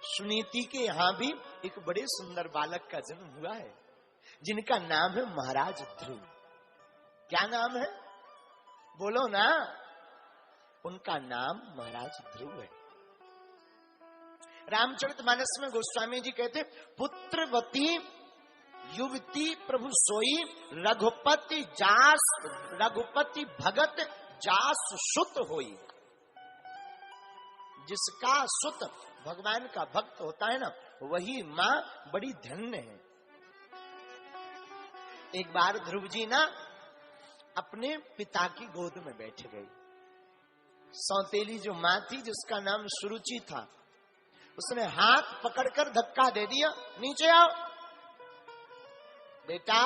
सुनीति के यहां भी एक बड़े सुंदर बालक का जन्म हुआ है, जिनका नाम है महाराज ध्रुव। क्या नाम है? बोलो ना। उनका नाम महाराज ध्रुव है। रामचरितमानस में गोस्वामी जी कहते, पुत्रवती युवती प्रभु सोई, रघुपति भगत जास सुत होई। जिसका सुत भगवान का भक्त होता है ना, वही माँ बड़ी धन्य है। एक बार ध्रुव जी ना अपने पिता की गोद में बैठ गई। सौतेली जो माँ थी, जिसका नाम सुरुचि था, उसने हाथ पकड़कर धक्का दे दिया, नीचे आओ। बेटा,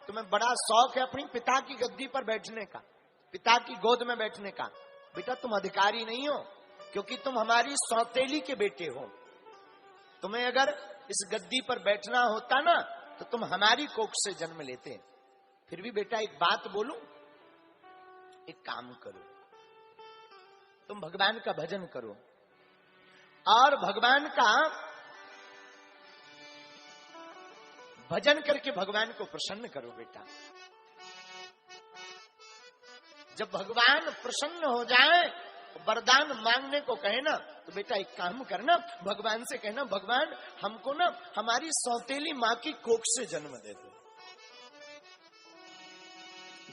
तुम्हें बड़ा शौक है अपनी पिता की गद्दी पर बैठने का, पिता की गोद में बैठने का। बेटा, तुम अधिकारी नहीं हो, क्योंकि तुम हमारी सौतेली के बेटे हो। तुम्हें अगर इस गद्दी पर बैठना होता ना, तो तुम हमारी कोख से जन्म लेते। फिर भी बेटा, एक बात बोलूं, एक काम करो, तुम भगवान का भजन करो और भगवान का भजन करके भगवान को प्रसन्न करो। बेटा, जब भगवान प्रसन्न हो जाए, वरदान मांगने को कहे ना, तो बेटा एक काम करना, भगवान से कहना, भगवान हमको ना हमारी सौतेली माँ की कोख से जन्म दे दो।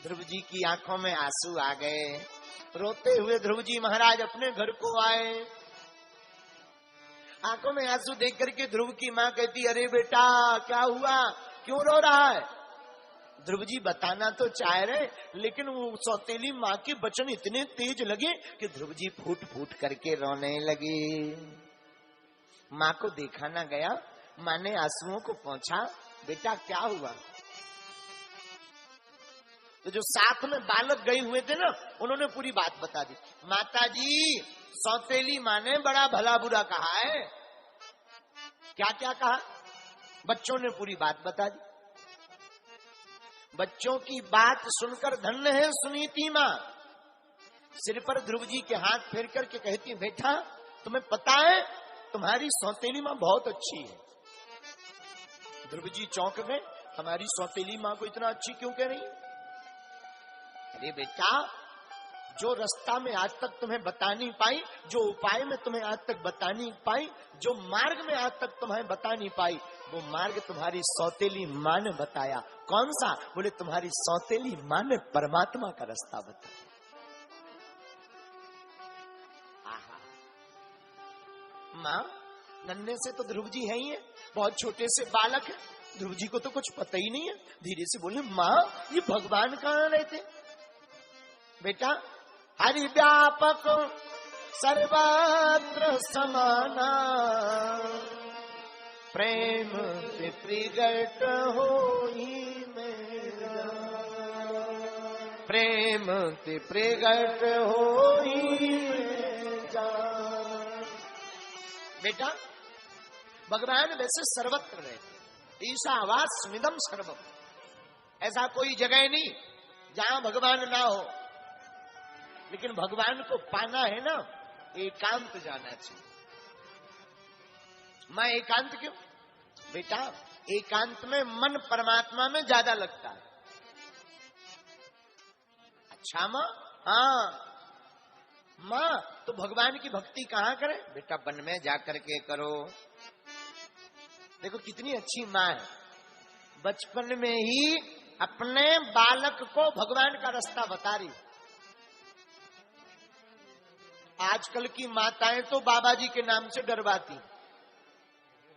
ध्रुव जी की आंखों में आंसू आ गए। रोते हुए ध्रुव जी महाराज अपने घर को आए। आंखों में आंसू देख करके ध्रुव की माँ कहती, अरे बेटा क्या हुआ, क्यों रो रहा है? ध्रुव जी बताना तो चाह रहे, लेकिन वो सौतेली माँ के वचन इतने तेज लगे कि ध्रुव जी फूट फूट करके रोने लगे। माँ को देखा ना गया। माँ ने आंसुओं को पोंछा, बेटा क्या हुआ? तो जो साथ में बालक गए हुए थे ना, उन्होंने पूरी बात बता दी। माता जी, सौतेली माँ ने बड़ा भला बुरा कहा है। क्या क्या कहा? बच्चों ने पूरी बात बता दी। बच्चों की बात सुनकर धन्य है सुनीति माँ। सिर पर ध्रुव जी के हाथ फेर करके कहती, बेटा तुम्हें पता है तुम्हारी सौतेली माँ बहुत अच्छी है। ध्रुव जी चौंक गए, हमारी सौतेली माँ को इतना अच्छी क्यों कह रही? अरे बेटा, जो रास्ता में आज तक तुम्हें बता नहीं पाई, जो उपाय में तुम्हें आज तक बता नहीं पाई, जो मार्ग में आज तक तुम्हें बता नहीं पाई, वो मार्ग तुम्हारी सौतेली माँ ने बताया। कौन सा? बोले तुम्हारी सौतेली माँ ने परमात्मा का रास्ता बताया। आहा, माँ नन्हे से तो ध्रुव जी है ही है, बहुत छोटे से बालक है, ध्रुव जी को तो कुछ पता ही नहीं है। धीरे से बोले, माँ ये भगवान कहाँ रहते? बेटा, हरि व्यापक सर्वत्र समाना, प्रेम से प्रगट होई मेरा, प्रेम से प्रगट होई मेरा। बेटा, भगवान वैसे सर्वत्र रहते, ईशावास स्मिदम सर्वम। ऐसा कोई जगह नहीं जहां भगवान ना हो। लेकिन भगवान को पाना है ना, एकांत जाना चाहिए। मैं एकांत क्यों? बेटा, एकांत में मन परमात्मा में ज्यादा लगता है। अच्छा माँ? हाँ माँ, तो भगवान की भक्ति कहाँ करें? बेटा वन में जाकर के करो। देखो कितनी अच्छी माँ है, बचपन में ही अपने बालक को भगवान का रास्ता बता रही। आजकल की माताएं तो बाबा जी के नाम से डरवाती,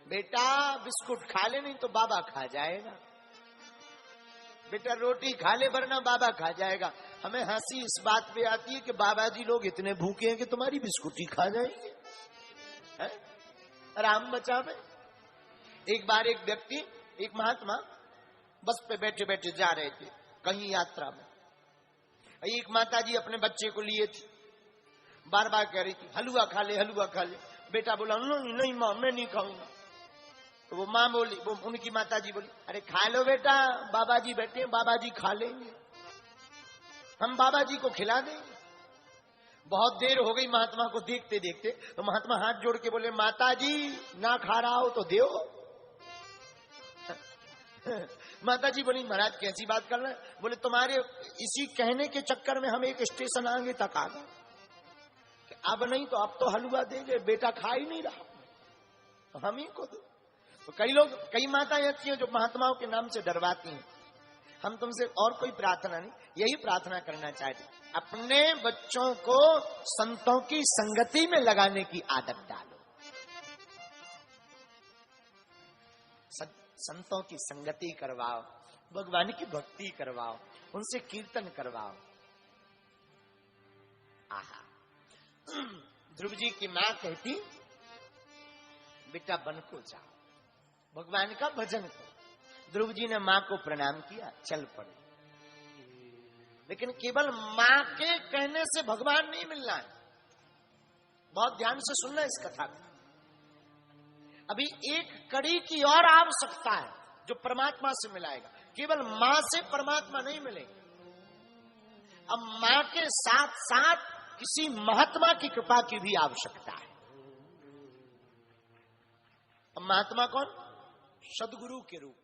बेटा बिस्कुट खा ले नहीं तो बाबा खा जाएगा, बेटा रोटी खा ले वरना बाबा खा जाएगा। हमें हंसी इस बात पे आती है कि बाबा जी लोग इतने भूखे हैं कि तुम्हारी बिस्कुट ही खा जाएंगे, है? राम बचावे। एक बार एक व्यक्ति, एक महात्मा बस पे बैठे बैठे जा रहे थे कहीं यात्रा में। एक माता जी अपने बच्चे को लिए थी, बार बार कह रही थी हलवा खा ले, हलवा खा ले। बेटा बोला नहीं नहीं माँ मैं नहीं खाऊंगा। तो वो माँ बोली, वो उनकी माता जी बोली, अरे खा लो बेटा, बाबा जी बैठे हैं, बाबा जी खा लेंगे, हम बाबा जी को खिला देंगे। बहुत देर हो गई महात्मा को देखते देखते, तो महात्मा हाथ जोड़ के बोले, माता जी ना खा रहा हो तो दो। माता जी बोली, महाराज कैसी बात कर रहे हैं? बोले, तुम्हारे इसी कहने के चक्कर में हम एक स्टेशन आगे तक आ गए, अब नहीं तो अब तो हलवा देंगे, बेटा खा ही नहीं रहा तो हम ही को दो। तो कई माताएं ऐसी हैं जो महात्माओं के नाम से डरवाती हैं। हम तुमसे और कोई प्रार्थना नहीं, यही प्रार्थना करना चाहते, अपने बच्चों को संतों की संगति में लगाने की आदत डालो। संतों की संगति करवाओ, भगवान की भक्ति करवाओ, उनसे कीर्तन करवाओ। आहा, ध्रुव जी की मां कहती, बेटा वन को जाओ, भगवान का भजन करो। ध्रुव जी ने मां को प्रणाम किया, चल पड़े। लेकिन केवल मां के कहने से भगवान नहीं मिलना है। बहुत ध्यान से सुनना इस कथा को। अभी एक कड़ी की और आवश्यकता है जो परमात्मा से मिलाएगा। केवल मां से परमात्मा नहीं मिलेगा। अब मां के साथ साथ किसी महात्मा की कृपा की भी आवश्यकता है। अब महात्मा कौन? सदगुरु के रूप।